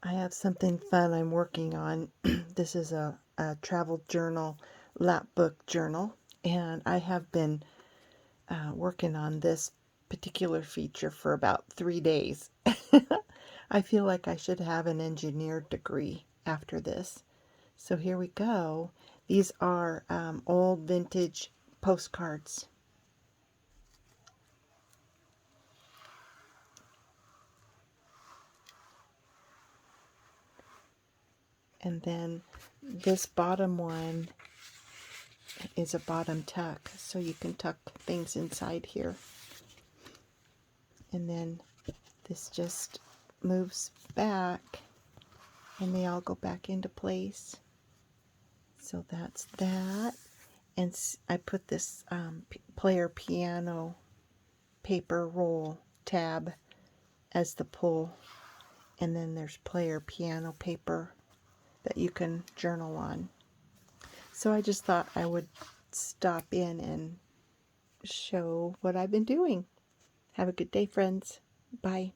I have something fun I'm working on. This is a travel journal, Lapbook journal, and I have been working on this particular feature for about 3 days. I feel like I should have an engineer degree after this. So here we go. These are old vintage postcards. And then this bottom one is a bottom tuck, so you can tuck things inside here. And then this just moves back and they all go back into place. So that's that. And I put this player piano paper roll tab as the pull. And then there's player piano paper that you can journal on. So I just thought I would stop in and show what I've been doing. Have a good day, friends. Bye.